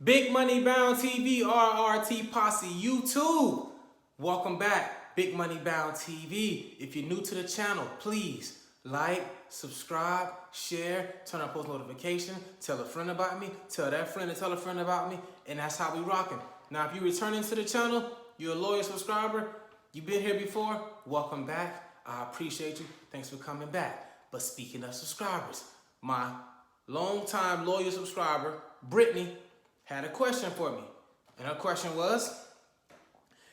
Big Money Bound TV, RRT Posse, YouTube. Welcome back, Big Money Bound TV. If you're new to the channel, please like, subscribe, share, turn on post notification, tell a friend about me, tell that friend to tell a friend about me, and that's how we rocking. Now, if you're returning to the channel, you're a loyal subscriber, you've been here before, welcome back. I appreciate you. Thanks for coming back. But speaking of subscribers, my longtime loyal subscriber, Brittany, had a question for me. And her question was,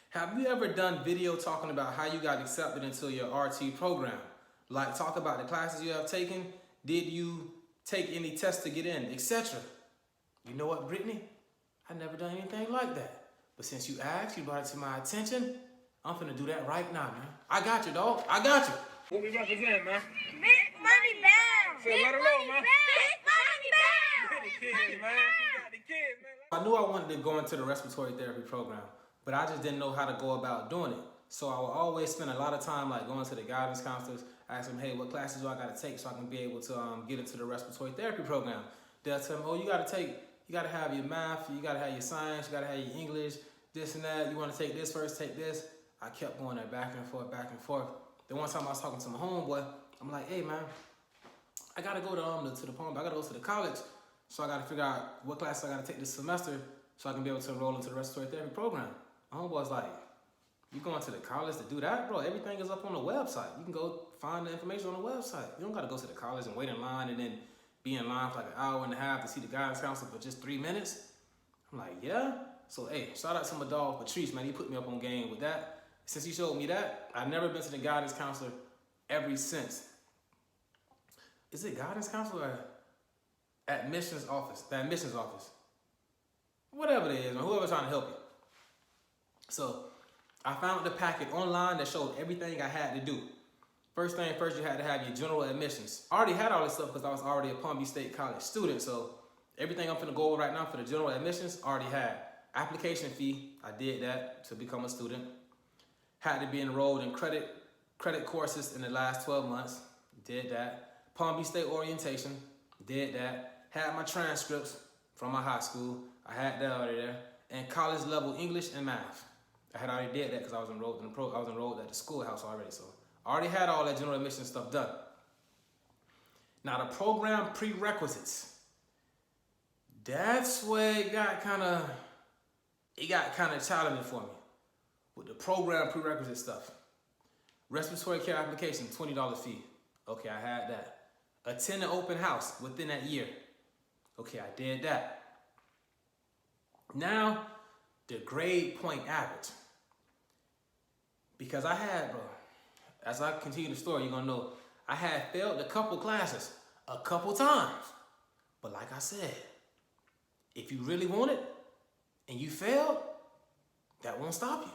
have you ever done video talking about how you got accepted into your RT program? Like talk about the classes you have taken, did you take any tests to get in, etc. You know what, Brittany? I never done anything like that. But since you asked, you brought it to my attention, I'm finna do that right now, man. I got you, dog. I got you. What we represent, man? Big money bound. So let her know, man. Big money bound. The kids, man. You got the kids, man. I knew I wanted to go into the respiratory therapy program, but I just didn't know how to go about doing it. So I would always spend a lot of time like going to the guidance counselors, asking them, hey, what classes do I got to take so I can be able to get into the respiratory therapy program? They'll tell me, oh, you got to have your math, you got to have your science, you got to have your English, this and that. You want to take this first, take this. I kept going there back and forth, back and forth. Then one time I was talking to my homeboy, I'm like, hey, man, I got to go to the prom, I got to go to the college. So I got to figure out what classes I got to take this semester so I can be able to enroll into the respiratory therapy program. My homeboy's like, you going to the college to do that? Bro, everything is up on the website. You can go find the information on the website. You don't got to go to the college and wait in line and then be in line for like an hour and a half to see the guidance counselor for just 3 minutes. I'm like, yeah? So, hey, shout out to my dog, Patrice, man. He put me up on game with that. Since he showed me that, I've never been to the guidance counselor ever since. Is it guidance counselor or admissions office? The admissions office. Whatever it is, man. Whoever's trying to help you. So, I found the packet online that showed everything I had to do. First thing first, you had to have your general admissions. I already had all this stuff because I was already a Palm Beach State College student. So everything I'm finna go over right now for the general admissions, I already had. Application fee, I did that to become a student. Had to be enrolled in credit courses in the last 12 months, did that. Palm Beach State orientation, did that. Had my transcripts from my high school, I had that already there. And college level English and math. I had already did that because I was enrolled at the schoolhouse already. So I already had all that general admission stuff done. Now the program prerequisites. That's where it got kind of challenging for me with the program prerequisite stuff. Respiratory care application, $20 fee. Okay, I had that. Attend an open house within that year. Okay, I did that. Now, the grade point average. Because I had, bro, as I continue the story, you're gonna know, I had failed a couple classes a couple times. But like I said, if you really want it and you failed, that won't stop you.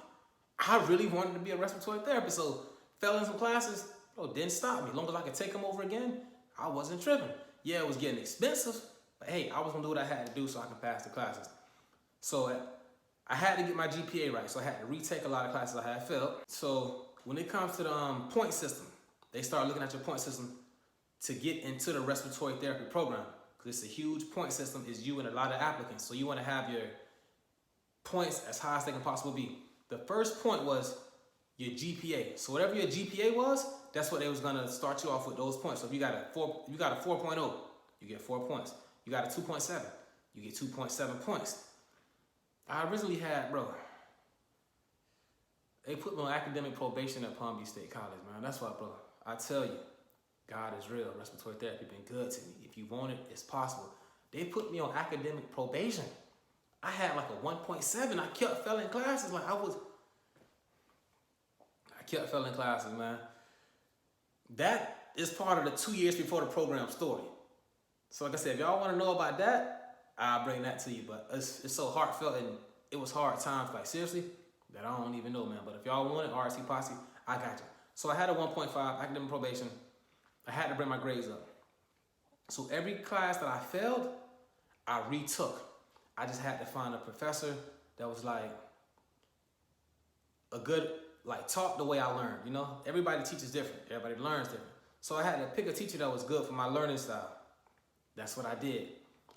I really wanted to be a respiratory therapist, so failing some classes, bro, didn't stop me. As long as I could take them over again, I wasn't tripping. Yeah, it was getting expensive, but hey, I was gonna do what I had to do so I could pass the classes. So I had to get my GPA right, so I had to retake a lot of classes I had failed. So when it comes to the point system, they start looking at your point system to get into the respiratory therapy program. Because it's a huge point system, is you and a lot of applicants. So you want to have your points as high as they can possibly be. The first point was your GPA. So whatever your GPA was, that's what they was gonna start you off with, those points. So if you got a 4.0, you get 4 points. You got a 2.7, you get 2.7 points. I originally had, bro, they put me on academic probation at Palm Beach State College, man. That's why, bro, I tell you, God is real. Respiratory therapy been good to me. If you want it, it's possible. They put me on academic probation. I had like a 1.7. I kept failing classes. I kept failing classes, man. That is part of the 2 years before the program story. So like I said, if y'all want to know about that, I'll bring that to you. But it's so heartfelt and it was hard times, like seriously, that I don't even know, man. But if y'all want it, RC Posse, I got you. So I had a 1.5 academic probation. I had to bring my grades up. So every class that I failed, I retook. I just had to find a professor that was like a good, like taught the way I learned, you know? Everybody teaches different. Everybody learns different. So I had to pick a teacher that was good for my learning style. That's what I did.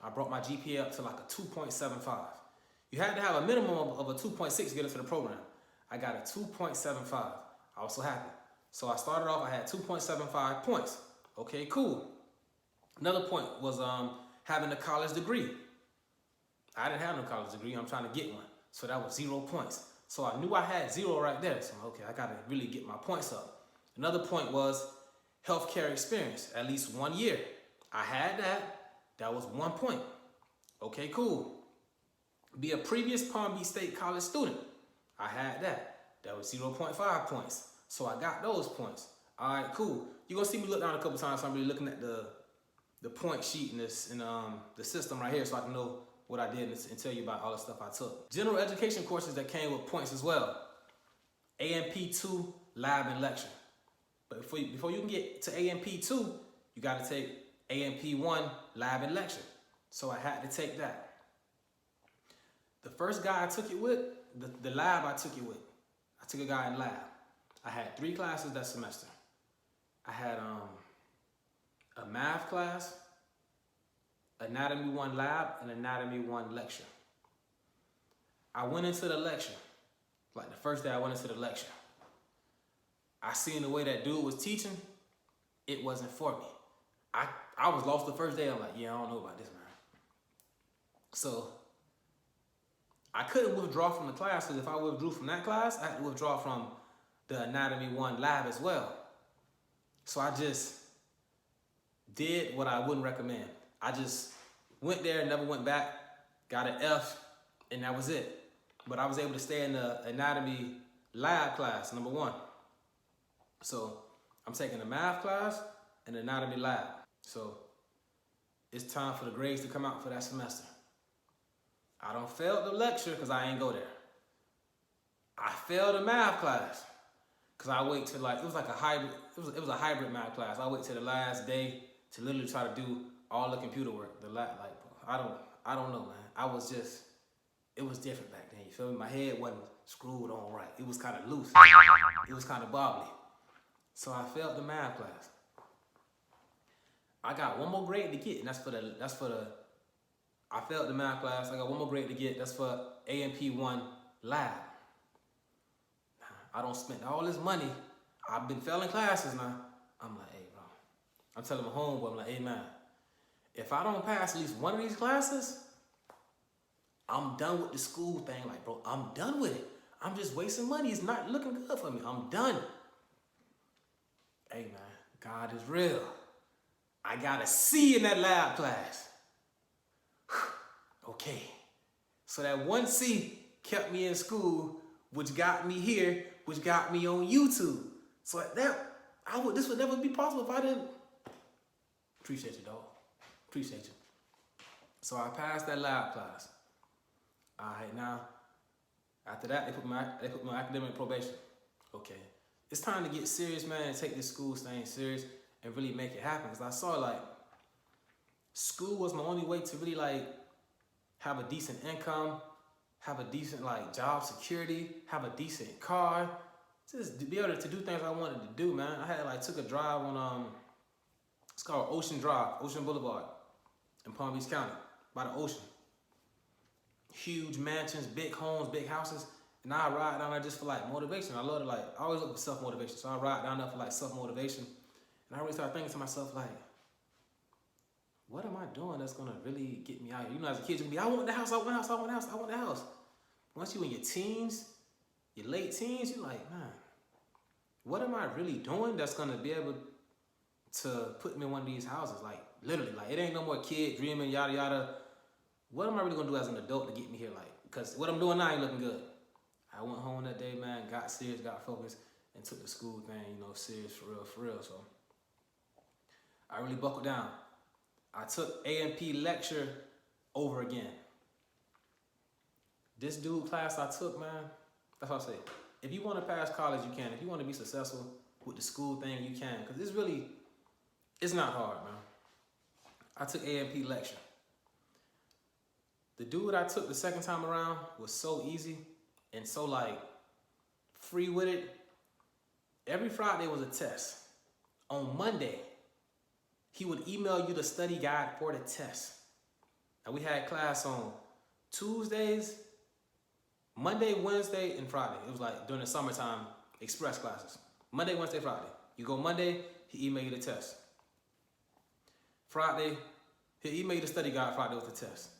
I brought my GPA up to like a 2.75. You had to have a minimum of a 2.6 to get into the program. I got a 2.75. I was so happy. So I started off, I had 2.75 points. Okay, cool. Another point was having a college degree. I didn't have no college degree, I'm trying to get one. So that was 0 points. So I knew I had 0 right there. So okay, I gotta really get my points up. Another point was healthcare experience, at least 1 year. I had that. That was 1 point. Okay, cool. Be a previous Palm Beach State College student. I had that. That was 0.5 points. So I got those points. All right, cool. You're gonna see me look down a couple times. So I'm really looking at the point sheet in the system right here, so I can know what I did and tell you about all the stuff I took. General education courses that came with points as well. AMP2 lab and lecture. But before you can get to AMP2, you got to take AMP1 lab and lecture. So I had to take that. The first guy I took it with, the lab I took it with, I took a guy in lab. I had 3 classes that semester. I had a math class, Anatomy 1 lab, and Anatomy 1 lecture. I went into the lecture, like the first day I went into the lecture. I seen the way that dude was teaching, it wasn't for me. I was lost the first day. I'm like, yeah, I don't know about this, man. So I couldn't withdraw from the class, because if I withdrew from that class, I had to withdraw from the Anatomy 1 lab as well. So I just did what I wouldn't recommend. I just went there, never went back, got an F, and that was it. But I was able to stay in the anatomy lab class, number 1. So I'm taking a math class and anatomy lab. So it's time for the grades to come out for that semester. I don't fail the lecture because I ain't go there. I failed a math class because I wait till it was like a hybrid, it was a hybrid math class. I wait till the last day to literally try to do all the computer work. I don't know, man. It was different back then, you feel me? My head wasn't screwed on right. It was kind of loose. It was kind of bobbly. So I failed the math class. I got 1 more grade to get, and I failed the math class. I got 1 more grade to get. That's for AMP1 lab. I don't spend all this money. I've been failing classes now. I'm like, hey, bro. I'm telling my homeboy, I'm like, hey, man, if I don't pass at least one of these classes, I'm done with the school thing. Like, bro, I'm done with it. I'm just wasting money. It's not looking good for me. I'm done. Hey, man, God is real. I got a C in that lab class. Okay. So that 1 C kept me in school, which got me here, which got me on YouTube. So this would never be possible if I didn't. Appreciate you, dog. Appreciate you. So I passed that lab class. All right, now, after that, they put my academic probation. Okay. It's time to get serious, man, and take this school thing serious and really make it happen. Because I saw, school was my only way to really, have a decent income, have a decent, job security, have a decent car, just to be able to do things I wanted to do, man. I had, took a drive on, it's called Ocean Drive, Ocean Boulevard in Palm Beach County, by the ocean. Huge mansions, big homes, big houses. And I ride down there just for motivation. I love to I always look for self-motivation. So I ride down there for self-motivation. And I really started thinking to myself what am I doing that's gonna really get me out here? You know, as a kid, you can be, I want the house, I want the house, I want the house, I want the house. Once you in your teens, your late teens, you're like, man, what am I really doing that's gonna be able to put me in one of these houses? Literally, it ain't no more kid dreaming, yada yada. What am I really gonna do as an adult to get me here? Because what I'm doing now ain't looking good. I went home that day, man, got serious, got focused, and took the school thing, serious for real. So I really buckled down. I took AMP lecture over again. This dude class I took, man, that's what I say. If you want to pass college, you can. If you want to be successful with the school thing, you can. Because it's not hard, man. I took AMP lecture. The dude I took the second time around was so easy and so free with it. Every Friday was a test. On Monday, he would email you the study guide for the test. And we had class on Tuesdays, Monday, Wednesday, and Friday. It was like during the summertime express classes. Monday, Wednesday, Friday. You go Monday, he email you the test. Friday, he email you the study guide. Friday was the test.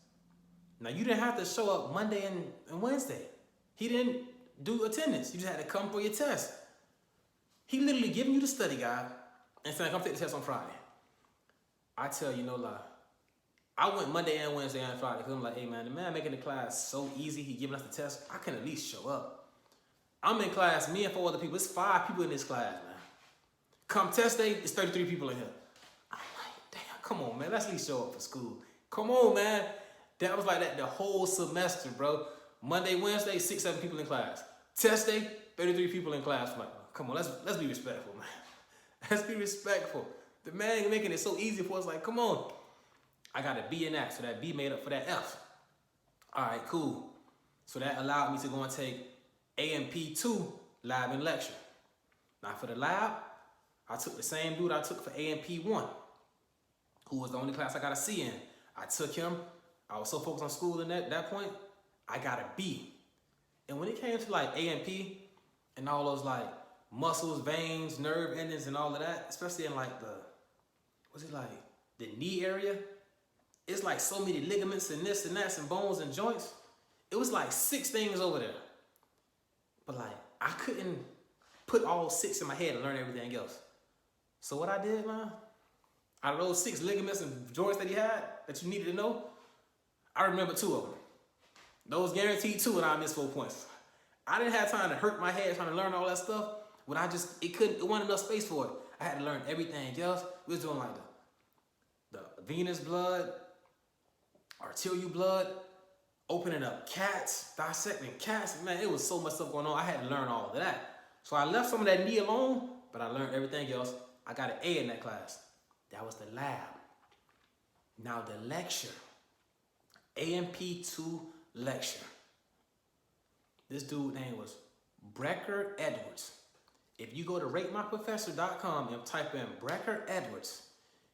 Now you didn't have to show up Monday and Wednesday. He didn't do attendance. You just had to come for your test. He literally giving you the study guide and saying, come take the test on Friday. I tell you no lie. I went Monday and Wednesday and Friday because I'm like, hey man, the man making the class so easy, he giving us the test, I can at least show up. I'm in class, me and 4 other people. It's 5 people in this class, man. Come test day, it's 33 people in here. I'm like, damn, come on, man, let's at least show up for school. Come on, man. That was like that the whole semester, bro. Monday, Wednesday, 6, 7 people in class. Test day, 33 people in class. I'm like, oh, come on, let's be respectful, man. Let's be respectful. The man making it so easy for us, like, come on. I got a B in that, so that B made up for that F. All right, cool. So that allowed me to go and take AMP2 lab and lecture. Now for the lab, I took the same dude I took for AMP1, who was the only class I got a C in. I took him. I was so focused on school at that point, I got a B. And when it came to like AMP and all those like muscles, veins, nerve endings and all of that, especially in like the knee area, it's like so many ligaments and this and that and bones and joints. It was like 6 things over there. But like, I couldn't put all 6 in my head and learn everything else. So what I did, man, out of those 6 ligaments and joints that he had that you needed to know, I remember 2 of them. Those guaranteed 2 and I missed 4 points. I didn't have time to hurt my head trying to learn all that stuff when it wasn't enough space for it. I had to learn everything else. We was doing like the venous blood, arterial blood, opening up cats, dissecting cats. Man, it was so much stuff going on. I had to learn all of that. So I left some of that knee alone, but I learned everything else. I got an A in that class. That was the lab. Now the lecture. AMP2 lecture. This dude's name was Brecker Edwards. If you go to ratemyprofessor.com and type in Brecker Edwards,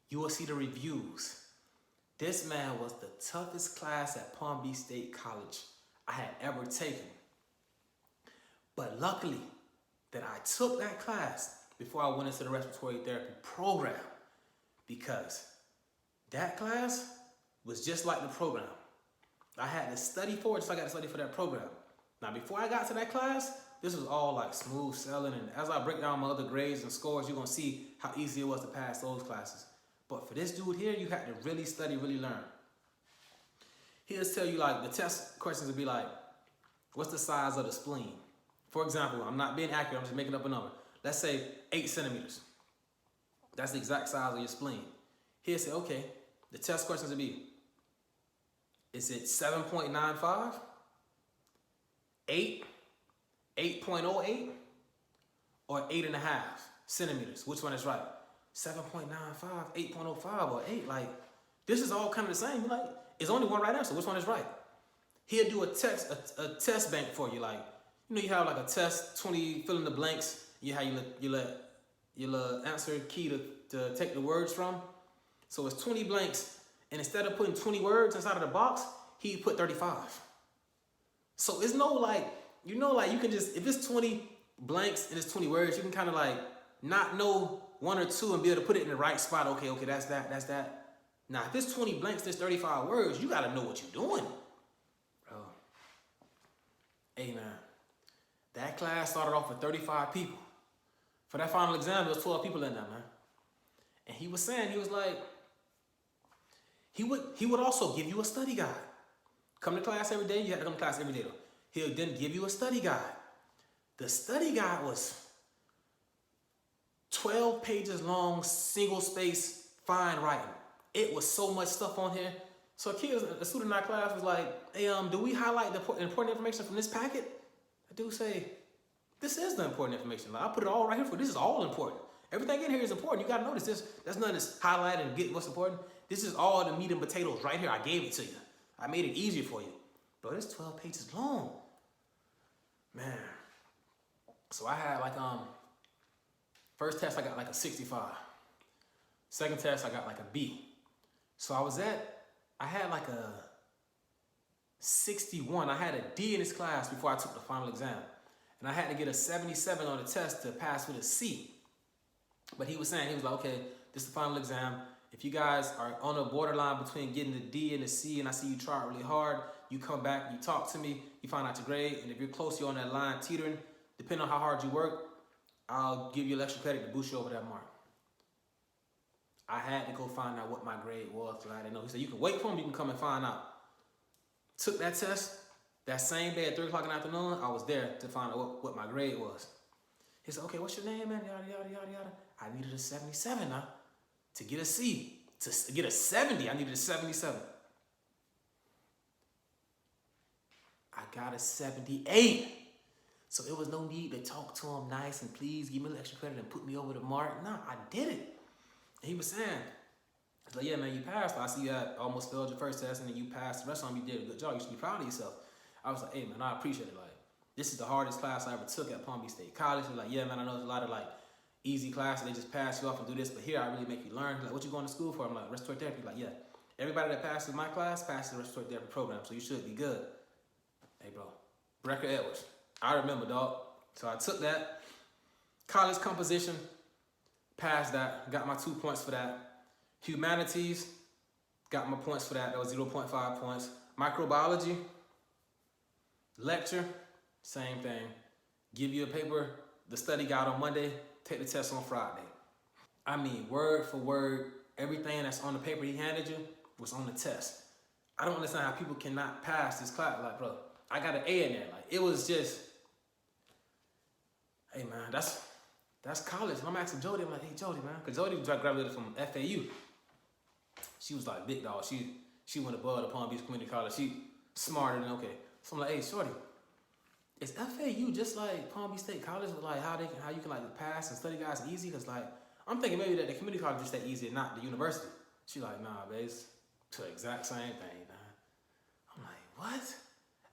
you will see the reviews. This man was the toughest class at Palm Beach State College I had ever taken. But luckily that I took that class before I went into the respiratory therapy program, because that class was just like the program. I had to study for it, so I got to study for that program. Now, before I got to that class, this was all like smooth sailing, and as I break down my other grades and scores, you're gonna see how easy it was to pass those classes. But for this dude here, you had to really study, really learn. He'll tell you like the test questions would be like, what's the size of the spleen? For example, I'm not being accurate, I'm just making up a number. Let's say 8 centimeters. That's the exact size of your spleen. He'll say, okay, the test questions would be, is it 7.95, 8, 8.08, or 8.5 centimeters? Which one is right? 7.95, 8.05, or 8. Like, this is all kind of the same. Like, it's only one right answer. Which one is right? He'll do a test bank for you. Like, you know, you have like a test, 20 fill in the blanks. You have your answer key to take the words from. So it's 20 blanks, and instead of putting 20 words inside of the box, he put 35. So it's no like, you know, like you can just, if it's 20 blanks and it's 20 words, you can kind of like not know 1 or 2 and be able to put it in the right spot. Okay, that's that. Now, if it's 20 blanks, there's 35 words, you got to know what you're doing. Bro. Hey, man. That class started off with 35 people. For that final exam, there was 12 people in there, man. And he was saying, he was like, he would also give you a study guide. Come to class every day. You had to come to class every day, though. He'll then give you a study guide. The study guide was 12 pages long, single space, fine writing. It was so much stuff on here. So a student in our class was like, hey, do we highlight the important information from this packet? I do say, this is the important information. Like, I put it all right here for you. This is all important. Everything in here is important. You got to notice this. There's nothing that's highlighted and get what's important. This is all the meat and potatoes right here. I gave it to you. I made it easier for you. Bro, it's 12 pages long. Man. So I had like, first test I got like a 65. Second test I got like a B. So I was at I had like a 61. I had a D in this class before I took the final exam. And I had to get a 77 on the test to pass with a C. But he was like, okay, this is the final exam. If you guys are on the borderline between getting a D and a C, and I see you try really hard, you come back, you talk to me, you find out your grade, and if you're close, you're on that line teetering, depending on how hard you work, I'll give you extra credit to boost you over that mark. I had to go find out what my grade was, because I didn't know. He said, you can wait for him, you can come and find out. Took that test, that same day at 3 o'clock in the afternoon, I was there to find out what my grade was. He said, okay, what's your name, man? Yada, yada, yada, yada. I needed a 77 now to get a C. To get a 70, I needed a 77. I got a 78. So it was no need to talk to him nice and please give me a little extra credit and put me over the mark. Nah, I did it. And he was saying, he's like, yeah, man, you passed. I see you had almost failed your first test and then you passed the rest of them. You did a good job. You should be proud of yourself. I was like, hey, man, I appreciate it. Like, this is the hardest class I ever took at Palm Beach State College. He was like, yeah, man, I know there's a lot of like easy classes. They just pass you off and do this. But here, I really make you learn. He's like, what you going to school for? I'm like, respiratory therapy. He's like, yeah. Everybody that passes my class passes the respiratory therapy program. So you should be good. Hey, bro. Brecker Edwards. I remember, dog. So I took that. College composition. Passed that. Got my 2 points for that. Humanities. Got my points for that. That was 0.5 points. Microbiology. Lecture. Same thing. Give you a paper, the study guide on Monday, take the test on Friday. I mean, word for word, everything that's on the paper he handed you was on the test. I don't understand how people cannot pass this class. Like, bro, I got an A in there. Like, it was just, hey, man, that's college. And I'm asking Jody, I'm like, hey, Jody, man. Because Jody graduated from FAU. She was like, big dog. She went above the Palm Beach Community College. She smarter than okay. So I'm like, hey, shorty, is FAU just like Palm Beach State College with like how you can like pass and study guys easy? Cause like I'm thinking maybe that the community college is that easy and not the university. She like, nah, babe, it's the exact same thing, man. I'm like, what?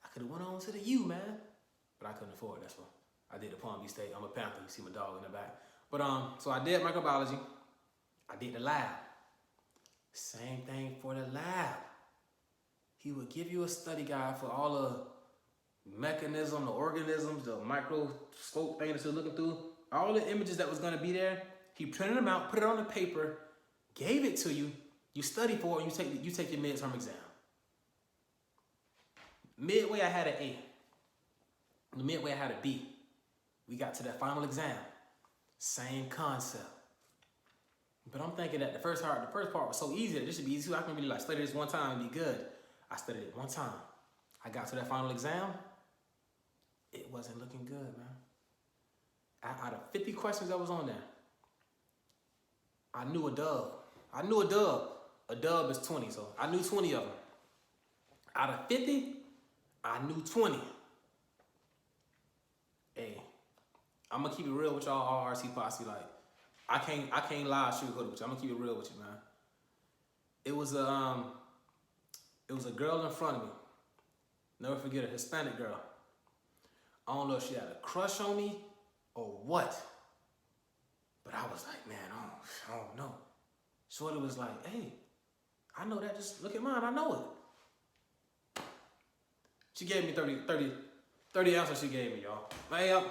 I could have went on to the U, man, but I couldn't afford it. That's why I did the Palm Beach State. I'm a Panther. You see my dog in the back. But so I did microbiology. I did the lab. Same thing for the lab. He would give you a study guide for all the mechanism, the organisms, the microscope thing that you're looking through, all the images that was going to be there. He printed them out, put it on the paper, gave it to you. You study for it, you take your midterm exam. Midway, I had an A. Midway, I had a B. We got to that final exam. Same concept. But I'm thinking that the first part was so easy that this should be easy. I can really like study this one time and be good. I studied it one time. I got to that final exam. It wasn't looking good, man. Out of 50 questions that was on there, I knew a dub. A dub is 20, so I knew 20 of them. Out of 50, I knew 20. Hey, I'm gonna keep it real with y'all, RRC Posse. Like, I can't lie, sugarcoat it with you. I'm gonna keep it real with you, man. It was a girl in front of me. Never forget, a Hispanic girl. I don't know if she had a crush on me or what. But I was like, man, I don't know. Shorty was like, hey, I know that. Just look at mine. I know it. She gave me 30 answers she gave me, y'all. Man,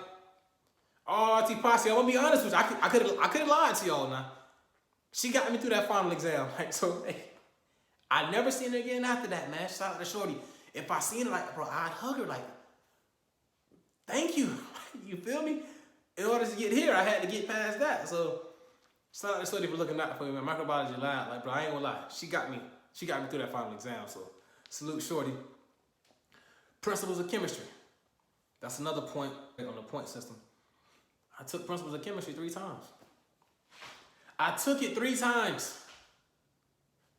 RT Posse, I'm going to be honest with you. I could have lied to y'all now. She got me through that final exam. Like, so, hey, I never seen her again after that, man. Shout out to Shorty. If I seen her, like, bro, I'd hug her, like, thank you. You feel me? In order to get here, I had to get past that. So, shout out to Shorty for looking out for me, man. Microbiology line, like, bro, I ain't gonna lie. She got me through that final exam. So, salute Shorty. Principles of chemistry. That's another point on the point system. I took principles of chemistry 3 times. I took it 3 times.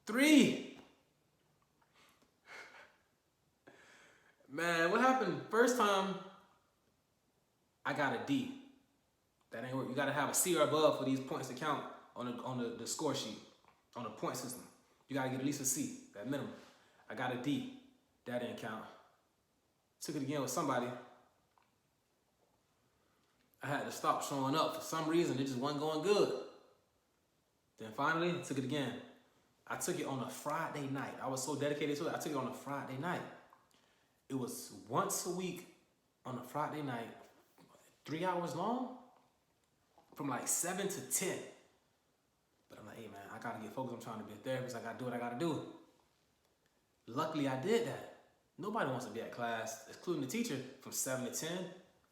3. Man, what happened? First time, I got a D. That ain't work. You gotta have a C or above for these points to count on the score sheet, on the point system. You gotta get at least a C, that minimum. I got a D. That didn't count. Took it again with somebody. I had to stop showing up. For some reason, it just wasn't going good. Then finally, took it again. I took it on a Friday night. I was so dedicated to it. I took it on a Friday night. It was once a week on a Friday night, 3 hours long, from like 7 to 10. But I'm like, hey man, I gotta get focused. I'm trying to be a therapist. I gotta do what I gotta do. Luckily, I did that. Nobody wants to be at class, including the teacher, from 7 to 10.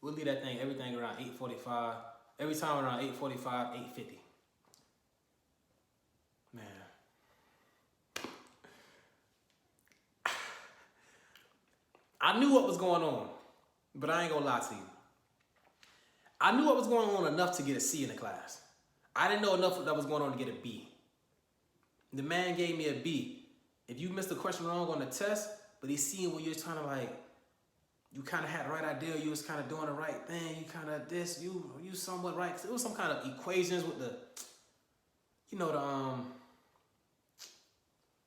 We'll leave that thing, everything around 8:45. Every time around 8:45, 8:50. Man. I knew what was going on, but I ain't gonna lie to you. I knew what was going on enough to get a C in the class. I didn't know enough that was going on to get a B. The man gave me a B. If you missed a question wrong on the test, but he's seeing when you're trying to like, you kind of had the right idea, you was kind of doing the right thing, you kind of this, you somewhat right. It was some kind of equations with the, you know, the,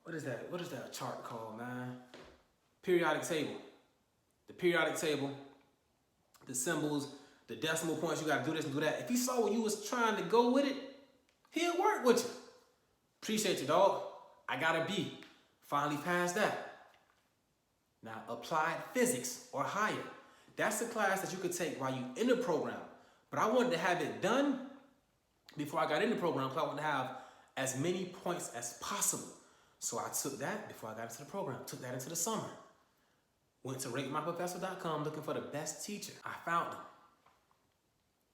what is that chart called, man? Periodic table. The periodic table, the symbols, the decimal points, you gotta do this and do that. If he saw when you was trying to go with it, he'll work with you. Appreciate you, dog. I got a B. Finally passed that. Now, applied physics or higher. That's the class that you could take while you in the program. But I wanted to have it done before I got in the program because I wanted to have as many points as possible. So I took that before I got into the program, took that into the summer. Went to ratemyprofessor.com looking for the best teacher. I found them.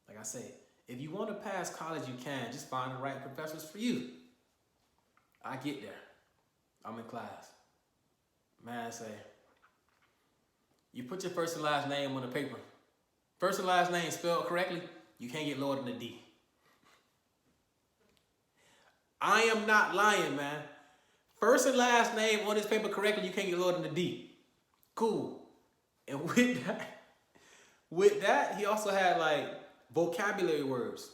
Like I said, if you want to pass college, you can. Just find the right professors for you. I get there. I'm in class. Man, I say, you put your first and last name on the paper. First and last name spelled correctly, you can't get lower than a D. I am not lying, man. First and last name on this paper correctly, you can't get lower than a D. Cool. And with that, he also had like vocabulary words.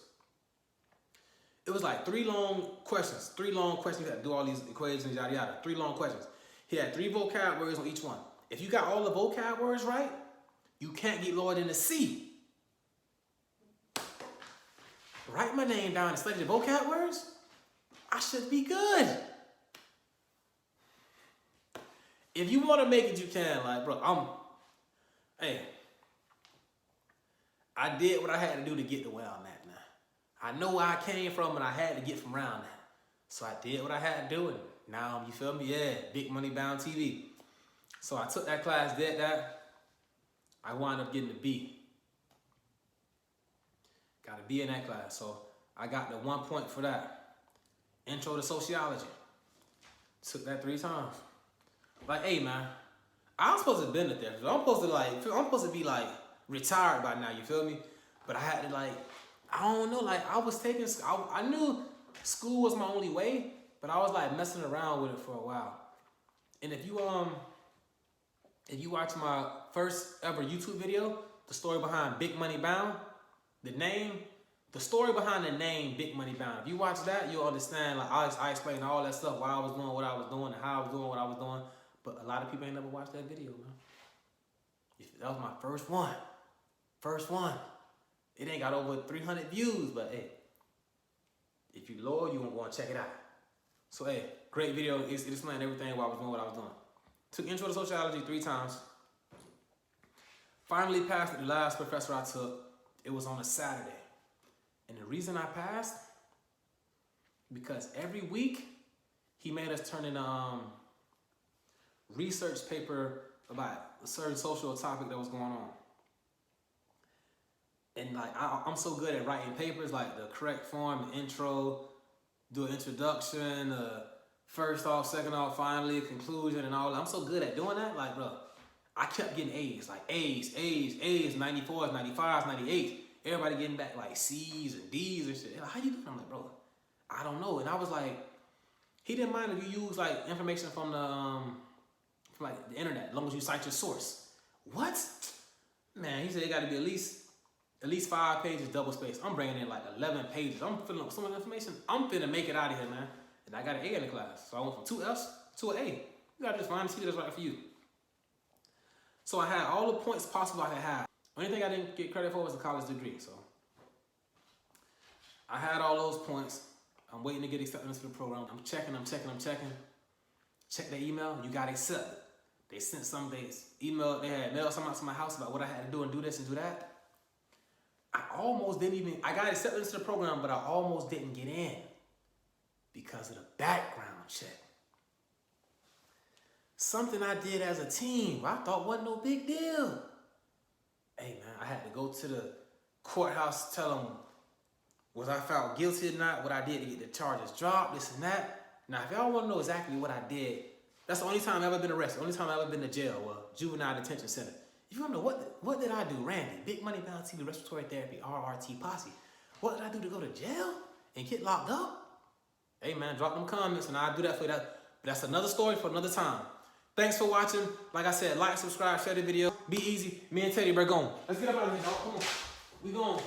It was like 3 long questions. 3 long questions. You had to do all these equations, yada yada. 3 long questions. He had 3 vocab words on each one. If you got all the vocab words right, you can't get lower than a C. Write my name down and study the vocab words. I should be good. If you want to make it, you can. Like, bro, hey, I did what I had to do to get to where I'm at now. I know where I came from and I had to get from around that. So I did what I had to do and now, you feel me? Yeah, Big Money Bound TV. So I took that class, did that. I wound up getting a B. Got a B in that class. So I got the 1 point for that. Intro to Sociology. Took that 3 times. Like, hey man, I'm supposed to have been a therapist. I'm supposed to be like retired by now, you feel me? But I had to like, I don't know, like I was taking, I knew school was my only way, but I was like messing around with it for a while. And if you watch my first ever YouTube video, the story behind Big Money Bound, the story behind the name Big Money Bound. If you watch that, you'll understand, like I explained all that stuff, why I was doing what I was doing and how I was doing what I was doing. But a lot of people ain't never watched that video, man. That was my first one. First one. It ain't got over 300 views, but hey, if you loyal, you want to check it out. So hey, great video. It explained everything while I was doing what I was doing. Took Intro to Sociology 3 times. Finally passed it. The last professor I took, it was on a Saturday. And the reason I passed, because every week he made us turn in a research paper about a certain social topic that was going on. And like I'm so good at writing papers, like the correct form, the intro, do an introduction, first off, second off, finally, conclusion, and all that. I'm so good at doing that. Like, bro, I kept getting A's, like A's, 94s, 95s, 98s. Everybody getting back like C's and D's and shit. Like, how you doing? I'm like, bro, I don't know. And I was like, he didn't mind if you use like information from the internet, as long as you cite your source. What? Man, he said it got to be at least 5 pages, double space. I'm bringing in like 11 pages. I'm filling up so much information. I'm finna make it out of here, man. And I got an A in the class. So I went from 2 F's to an A. You gotta just find a teacher that's right for you. So I had all the points possible I could have. Only thing I didn't get credit for was a college degree. So I had all those points. I'm waiting to get accepted into the program. I'm checking. Check the email, you got accepted. They sent some days. Email, they had mailed something out to my house about what I had to do and do this and do that. I got accepted into the program, but I almost didn't get in because of the background check. Something I did as a teen, I thought wasn't no big deal. Hey man, I had to go to the courthouse, tell them, was I found guilty or not, what I did to get the charges dropped, this and that. Now, if y'all want to know exactly what I did, that's the only time I've ever been arrested, only time I've ever been to jail, juvenile detention center. If you want to know what did I do, Randy, Big Money Bound TV, Respiratory Therapy, RRT Posse, what did I do to go to jail and get locked up? Hey man, drop them comments and I'll do that for you. But that's another story for another time. Thanks for watching. Like I said, like, subscribe, share the video. Be easy. Me and Teddy, we're going. Let's get up out of here, dog. Come on. We going.